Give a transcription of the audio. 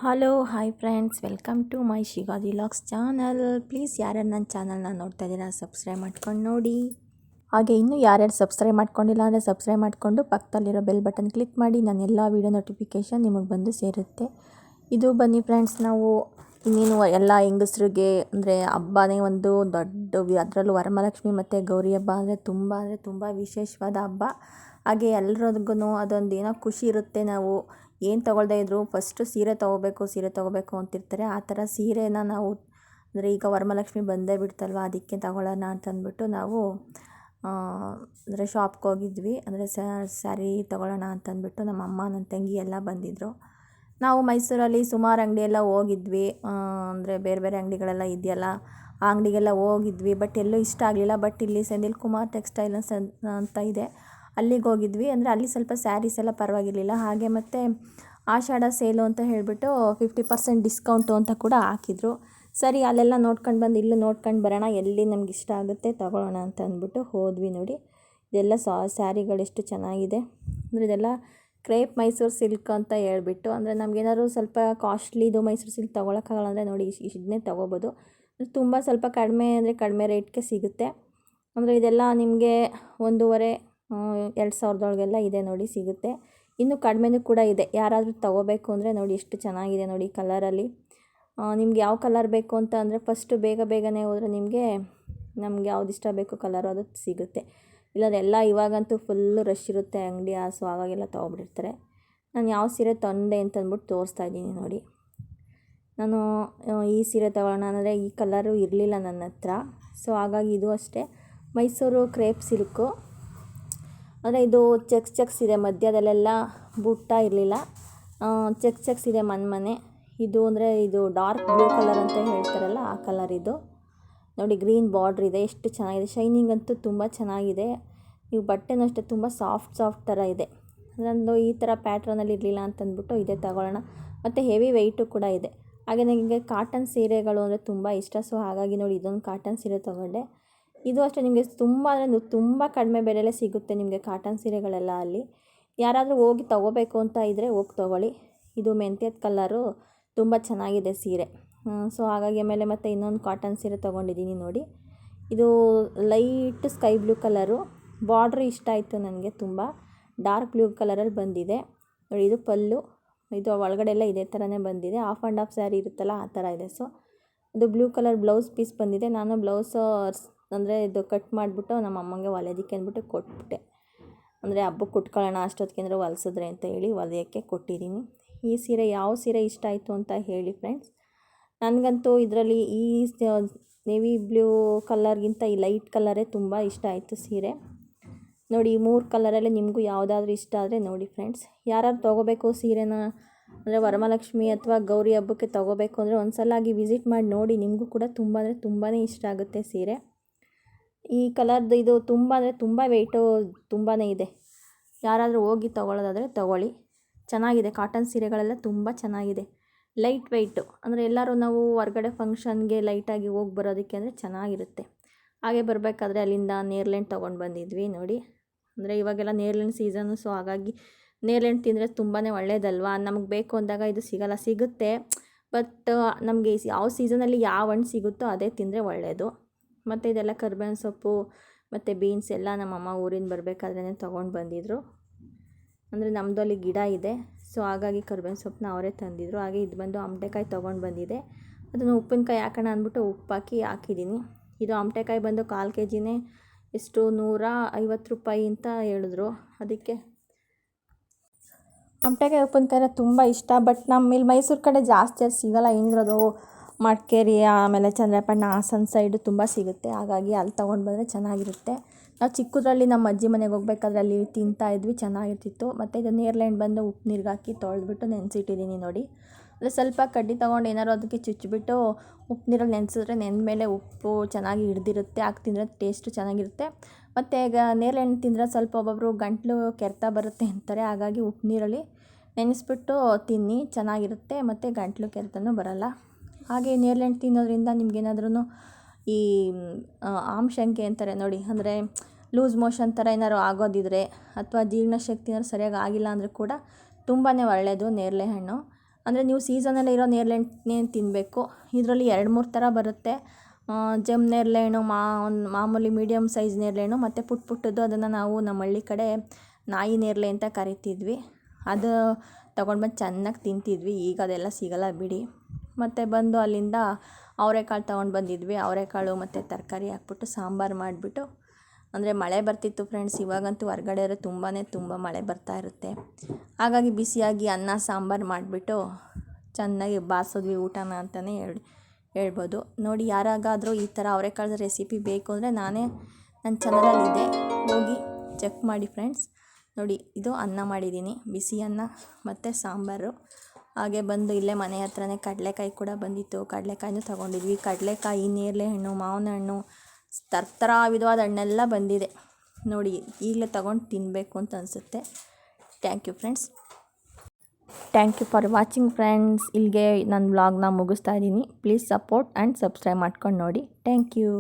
Hello hi friends, welcome to my Shigadi logs channel. Please ಯಾರ್ಯಾರು ನನ್ನ ಚಾನಲ್ನ ನೋಡ್ತಾ ಇದ್ದೀರಾ ಸಬ್ಸ್ಕ್ರೈಬ್ ಮಾಡ್ಕೊಂಡು ನೋಡಿ. ಹಾಗೆ ಇನ್ನೂ ಯಾರ್ಯಾರು ಸಬ್ಸ್ಕ್ರೈಬ್ ಮಾಡ್ಕೊಂಡಿಲ್ಲ ಅಂದರೆ ಸಬ್ಸ್ಕ್ರೈಬ್ ಮಾಡಿಕೊಂಡು ಪಕ್ಕದಲ್ಲಿರೋ ಬೆಲ್ ಬಟನ್ ಕ್ಲಿಕ್ ಮಾಡಿ. ನನ್ನ ಎಲ್ಲ ವೀಡಿಯೋ ನೋಟಿಫಿಕೇಷನ್ ನಿಮಗೆ ಬಂದು ಸೇರುತ್ತೆ. ಇದು ಬನ್ನಿ ಫ್ರೆಂಡ್ಸ್, ನಾವು ಇನ್ನೇನು ಎಲ್ಲ ಹೆಂಗಸ್ರಿಗೆ ಅಂದರೆ ಹಬ್ಬನೇ ಒಂದು ದೊಡ್ಡ, ಅದರಲ್ಲೂ ವರಮಹಾಲಕ್ಷ್ಮಿ ಮತ್ತು ಗೌರಿ ಹಬ್ಬ ಅಂದರೆ ತುಂಬ ವಿಶೇಷವಾದ ಹಬ್ಬ. ಹಾಗೆ ಎಲ್ರಿಗೂ ಅದೊಂದು ಏನೋ ಖುಷಿ ಇರುತ್ತೆ. ನಾವು ಏನು ತೊಗೊಳ್ದೇ ಇದ್ದರೂ ಫಸ್ಟು ಸೀರೆ ತೊಗೋಬೇಕು ಅಂತಿರ್ತಾರೆ. ಆ ಥರ ಸೀರೆನ ನಾವು ಅಂದರೆ ಈಗ ವರಮಹಾಲಕ್ಷ್ಮಿ ಬಂದೇ ಬಿಡ್ತಲ್ವ, ಅದಕ್ಕೆ ತಗೊಳ್ಳೋಣ ಅಂತಂದ್ಬಿಟ್ಟು ನಾವು ಅಂದರೆ ಶಾಪ್ಗೆ ಹೋಗಿದ್ವಿ. ಅಂದರೆ ಸ್ಯಾರಿ ತೊಗೊಳ್ಳೋಣ ಅಂತಂದ್ಬಿಟ್ಟು ನಮ್ಮ ಅಮ್ಮ ನನ್ನ ತಂಗಿ ಎಲ್ಲ ಬಂದಿದ್ದರು. ನಾವು ಮೈಸೂರಲ್ಲಿ ಸುಮಾರು ಅಂಗಡಿಯೆಲ್ಲ ಹೋಗಿದ್ವಿ, ಅಂದರೆ ಬೇರೆ ಅಂಗಡಿಗಳೆಲ್ಲ ಇದೆಯಲ್ಲ, ಆ ಅಂಗಡಿಗೆಲ್ಲ ಹೋಗಿದ್ವಿ. ಬಟ್ ಎಲ್ಲೂ ಇಷ್ಟ ಆಗಲಿಲ್ಲ. ಬಟ್ ಇಲ್ಲಿ ಸೆಂದಿಲ್ ಕುಮಾರ್ ಟೆಕ್ಸ್ಟೈಲ್ಸ್ ಅಂತ ಇದೆ, ಅಲ್ಲಿಗೆ ಹೋಗಿದ್ವಿ. ಅಂದರೆ ಅಲ್ಲಿ ಸ್ವಲ್ಪ ಸ್ಯಾರೀಸ್ ಎಲ್ಲ ಪರವಾಗಿರಲಿಲ್ಲ. ಹಾಗೆ ಮತ್ತು ಆಷಾಢ ಸೇಲು ಅಂತ ಹೇಳಿಬಿಟ್ಟು 50% ಡಿಸ್ಕೌಂಟು ಅಂತ ಕೂಡ ಹಾಕಿದರು. ಸರಿ, ಅಲ್ಲೆಲ್ಲ ನೋಡ್ಕೊಂಡು ಬಂದು ಇಲ್ಲೂ ನೋಡ್ಕೊಂಡು ಬರೋಣ, ಎಲ್ಲಿ ನಮ್ಗೆ ಇಷ್ಟ ಆಗುತ್ತೆ ತೊಗೊಳ್ಳೋಣ ಅಂತ ಅಂದ್ಬಿಟ್ಟು ಹೋದ್ವಿ. ನೋಡಿ, ಇದೆಲ್ಲ ಸ್ಯಾರಿಗಳೆಷ್ಟು ಚೆನ್ನಾಗಿದೆ ಅಂದರೆ ಇದೆಲ್ಲ ಕ್ರೇಪ್ ಮೈಸೂರು ಸಿಲ್ಕ್ ಅಂತ ಹೇಳ್ಬಿಟ್ಟು, ಅಂದರೆ ನಮಗೇನಾದ್ರು ಸ್ವಲ್ಪ ಕಾಸ್ಟ್ಲಿದು ಮೈಸೂರು ಸಿಲ್ಕ್ ತೊಗೊಳಕ್ಕಾಗಲ್ಲ ಅಂದರೆ ನೋಡಿ ಇದನ್ನೇ ತೊಗೋಬೋದು. ತುಂಬ ಸ್ವಲ್ಪ ಕಡಿಮೆ ರೇಟ್ಗೆ ಸಿಗುತ್ತೆ. ಅಂದರೆ ಇದೆಲ್ಲ ನಿಮಗೆ 1,500-2,000 ಇದೆ ನೋಡಿ, ಸಿಗುತ್ತೆ. ಇನ್ನೂ ಕಡಿಮೆನೂ ಕೂಡ ಇದೆ. ಯಾರಾದರೂ ತೊಗೋಬೇಕು ಅಂದರೆ ನೋಡಿ ಎಷ್ಟು ಚೆನ್ನಾಗಿದೆ ನೋಡಿ ಕಲರಲ್ಲಿ. ನಿಮ್ಗೆ ಯಾವ ಕಲರ್ ಬೇಕು ಅಂತ ಅಂದರೆ ಫಸ್ಟು ಬೇಗನೆ ಹೋದರೆ ನಮ್ಗೆ ಯಾವ್ದು ಇಷ್ಟ ಬೇಕು ಕಲರು ಅದು ಸಿಗುತ್ತೆ. ಇಲ್ಲಾಂದರೆ ಇವಾಗಂತೂ ಫುಲ್ಲು ರಶ್ ಇರುತ್ತೆ ಅಂಗಡಿ, ಸೊ ಆವಾಗೆಲ್ಲ ತೊಗೊಬಿಟ್ಟಿರ್ತಾರೆ. ನಾನು ಯಾವ ಸೀರೆ ತಂದೆ ಅಂತಂದ್ಬಿಟ್ಟು ತೋರಿಸ್ತಾ ಇದ್ದೀನಿ ನೋಡಿ. ನಾನು ಈ ಸೀರೆ ತೊಗೊಳ್ಳೋಣ ಅಂದರೆ ಈ ಕಲರು ಇರಲಿಲ್ಲ ನನ್ನ ಹತ್ರ, ಸೊ ಹಾಗಾಗಿ ಇದು ಅಷ್ಟೇ ಮೈಸೂರು ಕ್ರೇಪ್ ಸಿಲ್ಕು. ಅಂದರೆ ಇದು ಚೆಕ್ಸ್ ಇದೆ, ಮಧ್ಯದಲ್ಲೆಲ್ಲ ಬುಟ್ಟ ಇರಲಿಲ್ಲ, ಚೆಕ್ಸ್ ಇದೆ ಮನೆ. ಇದು ಅಂದರೆ ಇದು ಡಾರ್ಕ್ ಬ್ಲೂ ಕಲರ್ ಅಂತ ಹೇಳ್ತಾರಲ್ಲ, ಆ ಕಲರ್ ಇದು ನೋಡಿ. ಗ್ರೀನ್ ಬಾರ್ಡ್ರ್ ಇದೆ, ಎಷ್ಟು ಚೆನ್ನಾಗಿದೆ. ಶೈನಿಂಗ್ ಅಂತೂ ತುಂಬ ಚೆನ್ನಾಗಿದೆ. ನೀವು ಬಟ್ಟೆನೂ ಅಷ್ಟೇ ತುಂಬ ಸಾಫ್ಟ್ ಥರ ಇದೆ. ನಂದು ಈ ಥರ ಪ್ಯಾಟ್ರನಲ್ಲಿ ಇರಲಿಲ್ಲ ಅಂತಂದ್ಬಿಟ್ಟು ಇದೇ ತಗೊಳ್ಳೋಣ. ಮತ್ತು ಹೆವಿ ವೆಯ್ಟು ಕೂಡ ಇದೆ. ಹಾಗೆ ನನಗೆ ಕಾಟನ್ ಸೀರೆಗಳು ಅಂದರೆ ತುಂಬ ಇಷ್ಟ, ಸೊ ಹಾಗಾಗಿ ನೋಡಿ ಇದೊಂದು ಕಾಟನ್ ಸೀರೆ ತೊಗೊಂಡೆ. ಇದು ಅಷ್ಟೇ ನಿಮಗೆ ತುಂಬ ಕಡಿಮೆ ಬೆಲೆಯಲ್ಲೇ ಸಿಗುತ್ತೆ ನಿಮಗೆ ಕಾಟನ್ ಸೀರೆಗಳೆಲ್ಲ ಅಲ್ಲಿ. ಯಾರಾದರೂ ಹೋಗಿ ತೊಗೋಬೇಕು ಅಂತ ಇದ್ದರೆ ಹೋಗಿ ತೊಗೊಳ್ಳಿ. ಇದು ಮೆಂತ್ಯದ ಕಲರು, ತುಂಬ ಚೆನ್ನಾಗಿದೆ ಸೀರೆ. ಸೊ ಹಾಗಾಗಿ ಆಮೇಲೆ ಮತ್ತೆ ಇನ್ನೊಂದು ಕಾಟನ್ ಸೀರೆ ತೊಗೊಂಡಿದ್ದೀನಿ ನೋಡಿ. ಇದು light sky blue colour, border ಇಷ್ಟ ಆಯಿತು ನನಗೆ, ತುಂಬ ಡಾರ್ಕ್ ಬ್ಲೂ ಕಲರಲ್ಲಿ ಬಂದಿದೆ ನೋಡಿ. ಇದು ಪಲ್ಲು, ಇದು ಒಳಗಡೆ ಎಲ್ಲ ಇದೇ ಥರನೇ ಬಂದಿದೆ. ಆಫ್ ಆ್ಯಂಡ್ ಆಫ್ ಸ್ಯಾರಿ ಇರುತ್ತಲ್ಲ ಆ ಥರ ಇದೆ. ಸೊ ಅದು ಬ್ಲೂ ಕಲರ್ ಬ್ಲೌಸ್ ಪೀಸ್ ಬಂದಿದೆ. ನಾನು ಬ್ಲೌಸು ಅಂದರೆ ಇದು ಕಟ್ ಮಾಡಿಬಿಟ್ಟು ನಮ್ಮ ಅಮ್ಮಂಗೆ ಹೊಲಿಯೋದಕ್ಕೆ ಅಂದ್ಬಿಟ್ಟು ಕೊಟ್ಬಿಟ್ಟೆ. ಅಂದರೆ ಹಬ್ಬಕ್ಕೆ ಉಟ್ಕೊಳ್ಳೋಣ ಅಷ್ಟೊತ್ತಿಗೆ ಹೊಲಿಸಿದ್ರೆ ಅಂತ ಹೇಳಿ ಹೊಲಿಯೋಕ್ಕೆ ಕೊಟ್ಟಿದ್ದೀನಿ. ಈ ಸೀರೆ ಯಾವ ಸೀರೆ ಇಷ್ಟ ಆಯಿತು ಅಂತ ಹೇಳಿ ಫ್ರೆಂಡ್ಸ್. ನನಗಂತೂ ಇದರಲ್ಲಿ ಈ ನೇವಿ ಬ್ಲೂ ಕಲರ್ಗಿಂತ ಈ ಲೈಟ್ ಕಲರೇ ತುಂಬ ಇಷ್ಟ ಆಯಿತು ಸೀರೆ ನೋಡಿ. ಈ 3 ಕಲರಲ್ಲೇ ನಿಮಗೂ ಯಾವುದಾದ್ರೂ ಇಷ್ಟ ಆದರೆ ನೋಡಿ ಫ್ರೆಂಡ್ಸ್. ಯಾರು ತೊಗೋಬೇಕು ಸೀರೆನ ಅಂದರೆ ವರಮಹಾಲಕ್ಷ್ಮಿ ಅಥವಾ ಗೌರಿ ಹಬ್ಬಕ್ಕೆ ತೊಗೋಬೇಕು ಅಂದರೆ ಒಂದು ಸಲ ಆಗಿ ವಿಸಿಟ್ ಮಾಡಿ ನೋಡಿ, ನಿಮಗೂ ಕೂಡ ತುಂಬಾ ಇಷ್ಟ ಆಗುತ್ತೆ ಸೀರೆ. ಈ ಕಲರ್ದು ಇದು ತುಂಬ ವೆಯ್ಟು ತುಂಬಾ ಇದೆ. ಯಾರಾದರೂ ಹೋಗಿ ತೊಗೊಳ್ಳೋದಾದರೆ ತೊಗೊಳ್ಳಿ, ಚೆನ್ನಾಗಿದೆ. ಕಾಟನ್ ಸೀರೆಗಳೆಲ್ಲ ತುಂಬ ಚೆನ್ನಾಗಿದೆ, ಲೈಟ್ ವೆಯ್ಟು. ಅಂದರೆ ಎಲ್ಲರೂ ನಾವು ಹೊರಗಡೆ ಫಂಕ್ಷನ್ಗೆ ಲೈಟಾಗಿ ಹೋಗಿ ಬರೋದಕ್ಕೆ ಅಂದರೆ ಚೆನ್ನಾಗಿರುತ್ತೆ. ಹಾಗೆ ಬರಬೇಕಾದ್ರೆ ಅಲ್ಲಿಂದ ನೇರ್ಲೆಂಡ್ ತೊಗೊಂಡು ಬಂದಿದ್ವಿ ನೋಡಿ. ಅಂದರೆ ಇವಾಗೆಲ್ಲ ನೇರ್ಲೆಂಡ್ ಸೀಸನು, ಸೊ ಹಾಗಾಗಿ ನೇರ್ಲೆಂಡ್ ತಿಂದರೆ ತುಂಬಾ ಒಳ್ಳೆಯದಲ್ವ. ನಮಗೆ ಬೇಕು ಅಂದಾಗ ಇದು ಸಿಗುತ್ತೆ. ಬಟ್ ನಮಗೆ ಯಾವ ಸೀಸನಲ್ಲಿ ಯಾವ ಹಣ್ಣು ಸಿಗುತ್ತೋ ಅದೇ ತಿಂದರೆ ಒಳ್ಳೆಯದು. ಮತ್ತು ಇದೆಲ್ಲ ಕರ್ಬೇವಿನ ಸೊಪ್ಪು ಮತ್ತು ಬೀನ್ಸ್ ಎಲ್ಲ ನಮ್ಮಮ್ಮ ಊರಿಂದ ಬರಬೇಕಾದ್ರೇ ತೊಗೊಂಡು ಬಂದಿದ್ದರು. ಅಂದರೆ ನಮ್ಮದು ಅಲ್ಲಿ ಗಿಡ ಇದೆ, ಸೊ ಹಾಗಾಗಿ ಕರ್ಬೇವಿನ ಸೊಪ್ಪನ್ನ ಅವರೇ ತಂದಿದ್ರು. ಹಾಗೆ ಇದು ಬಂದು ಆಮಟೆಕಾಯಿ ತೊಗೊಂಡು ಬಂದಿದೆ. ಅದನ್ನು ಉಪ್ಪಿನಕಾಯಿ ಹಾಕೋಣ ಅಂದ್ಬಿಟ್ಟು ಉಪ್ಪು ಹಾಕಿದ್ದೀನಿ. ಇದು ಆಮಟೆಕಾಯಿ ಬಂದು 1/4 kgನೇ ಎಷ್ಟು 150 ರೂಪಾಯಿ ಅಂತ ಹೇಳಿದ್ರು. ಅದಕ್ಕೆ ಆಮಟೆಕಾಯಿ ಉಪ್ಪಿನಕಾಯಿನ ತುಂಬ ಇಷ್ಟ. ಬಟ್ ಇಲ್ಲಿ ಮೈಸೂರು ಕಡೆ ಜಾಸ್ತಿ ಅದು ಸಿಗೋಲ್ಲ. ಏನಿರೋದು ಮಡಿಕೇರಿ ಆಮೇಲೆ ಚಂದ್ರಪಟ್ಟಣ ಹಾಸನ ಸೈಡು ತುಂಬ ಸಿಗುತ್ತೆ. ಹಾಗಾಗಿ ಅಲ್ಲಿ ತೊಗೊಂಡು ಬಂದರೆ ಚೆನ್ನಾಗಿರುತ್ತೆ. ನಾವು ಚಿಕ್ಕದ್ರಲ್ಲಿ ನಮ್ಮ ಅಜ್ಜಿ ಮನೆಗೆ ಹೋಗ್ಬೇಕಾದ್ರೆ ಅಲ್ಲಿ ತಿಂತಾಯಿದ್ವಿ, ಚೆನ್ನಾಗಿರ್ತಿತ್ತು. ಮತ್ತು ಇದು ನೇರ್ಲೆಂಡ್ ಬಂದು ಉಪ್ಪು ನೀರಿಗೆ ಹಾಕಿ ತೊಳೆದ್ಬಿಟ್ಟು ನೆನೆಸಿಟ್ಟಿದ್ದೀನಿ ನೋಡಿ. ಅಂದರೆ ಸ್ವಲ್ಪ ಕಡ್ಡಿ ತೊಗೊಂಡು ಏನಾದ್ರು ಅದಕ್ಕೆ ಚುಚ್ಚಿಬಿಟ್ಟು ಉಪ್ಪು ನೀರಲ್ಲಿ ನೆನೆಸಿದ್ರೆ ನೆಂದಮೇಲೆ ಉಪ್ಪು ಚೆನ್ನಾಗಿ ಹಿಡ್ದಿರುತ್ತೆ. ಆಗ ತಿಂದರೆ ಟೇಸ್ಟು ಚೆನ್ನಾಗಿರುತ್ತೆ. ಮತ್ತು ಈಗ ನೇರ್ಲೆಂಡ್ ತಿಂದರೆ ಸ್ವಲ್ಪ ಒಬ್ಬೊಬ್ಬರು ಗಂಟಲು ಕೆರೆತ ಬರುತ್ತೆ ಅಂತಾರೆ. ಹಾಗಾಗಿ ಉಪ್ಪು ನೀರಲ್ಲಿ ನೆನೆಸ್ಬಿಟ್ಟು ತಿನ್ನಿ, ಚೆನ್ನಾಗಿರುತ್ತೆ. ಮತ್ತು ಗಂಟಲು ಕೆರೆತನೂ ಬರೋಲ್ಲ. ಹಾಗೆ ನೇರ್ಲೆಂಡ್ ತಿನ್ನೋದ್ರಿಂದ ನಿಮ್ಗೇನಾದ್ರೂ ಈ ಆಮಶಂಕೆ ಅಂತಾರೆ ನೋಡಿ, ಅಂದರೆ ಲೂಸ್ ಮೋಷನ್ ಥರ ಏನಾದ್ರು ಆಗೋದಿದ್ರೆ ಅಥವಾ ಜೀರ್ಣಶಕ್ತಿ ಏನಾದ್ರು ಸರಿಯಾಗಿ ಆಗಿಲ್ಲ ಅಂದರೆ ಕೂಡ ತುಂಬಾ ಒಳ್ಳೆಯದು ನೇರಳೆ ಹಣ್ಣು. ಅಂದರೆ ನೀವು ಸೀಸನಲ್ಲಿ ಇರೋ ನೇರಳೆಹಣ್ಣೇ ತಿನ್ನಬೇಕು. ಇದರಲ್ಲಿ 2-3 ಥರ ಬರುತ್ತೆ. ಜಮ್ ನೇರಳೆಹಣ್ಣು, ಒಂದು ಮಾಮೂಲಿ ಮೀಡಿಯಮ್ ಸೈಜ್ ನೇರಳೆಹಣ್ಣು, ಮತ್ತು ಪುಟ್ಟದ್ದು ಅದನ್ನು ನಾವು ನಮ್ಮ ಹಳ್ಳಿ ಕಡೆ ನಾಯಿ ನೇರಳೆ ಅಂತ ಕರಿತಿದ್ವಿ. ಅದು ತೊಗೊಂಡು ಬಂದು ಚೆನ್ನಾಗಿ ತಿಂತಿದ್ವಿ. ಈಗ ಅದೆಲ್ಲ ಸಿಗಲ್ಲ ಬಿಡಿ. ಮತ್ತು ಬಂದು ಅಲ್ಲಿಂದ ಅವರೆಕಾಳು ತೊಗೊಂಡು ಬಂದಿದ್ವಿ. ಅವರೆಕಾಳು ಮತ್ತು ತರಕಾರಿ ಹಾಕ್ಬಿಟ್ಟು ಸಾಂಬಾರು ಮಾಡಿಬಿಟ್ಟು, ಅಂದರೆ ಮಳೆ ಬರ್ತಿತ್ತು ಫ್ರೆಂಡ್ಸ್. ಇವಾಗಂತೂ ಹೊರ್ಗಡೆ ತುಂಬ ಮಳೆ ಬರ್ತಾ ಇರುತ್ತೆ. ಹಾಗಾಗಿ ಬಿಸಿಯಾಗಿ ಅನ್ನ ಸಾಂಬಾರು ಮಾಡಿಬಿಟ್ಟು ಚೆನ್ನಾಗಿ ಬಾರಿಸಿದ್ವಿ ಊಟನ ಅಂತಲೇ ಹೇಳ್ಬೋದು. ನೋಡಿ, ಯಾರಿಗಾದರೂ ಈ ಥರ ಅವರೆಕಾಳು ರೆಸಿಪಿ ಬೇಕು ಅಂದರೆ ನನ್ನ ಚಾನಲಲ್ಲಿದೆ, ಹೋಗಿ ಚೆಕ್ ಮಾಡಿ ಫ್ರೆಂಡ್ಸ್. ನೋಡಿ, ಇದು ಅನ್ನ ಮಾಡಿದ್ದೀನಿ, ಬಿಸಿ ಅನ್ನ ಮತ್ತು ಸಾಂಬಾರು. ಹಾಗೆ ಬಂದು ಇಲ್ಲೇ ಮನೆ ಹತ್ರನೇ ಕಡಲೆಕಾಯಿ ಕೂಡ ಬಂದಿತ್ತು. ಕಡಲೆಕಾಯಿನೂ ತೊಗೊಂಡಿದ್ವಿ. ಕಡಲೆಕಾಯಿ, ನೇರಳೆ ಹಣ್ಣು, ಮಾವಿನ ಹಣ್ಣು, ಥರ ವಿಧವಾದ ಹಣ್ಣೆಲ್ಲ ಬಂದಿದೆ. ನೋಡಿ, ಈಗಲೇ ತೊಗೊಂಡು ತಿನ್ನಬೇಕು ಅಂತ ಅನಿಸುತ್ತೆ. Thank you friends. Thank you for watching friends. ಇಲ್ಲಿಗೆ ನನ್ನ ವ್ಲಾಗ್ನ ಮುಗಿಸ್ತಾ ಇದ್ದೀನಿ. ಪ್ಲೀಸ್ ಸಪೋರ್ಟ್ ಆ್ಯಂಡ್ ಸಬ್ಸ್ಕ್ರೈಬ್ ಮಾಡ್ಕೊಂಡು ನೋಡಿ. Thank you.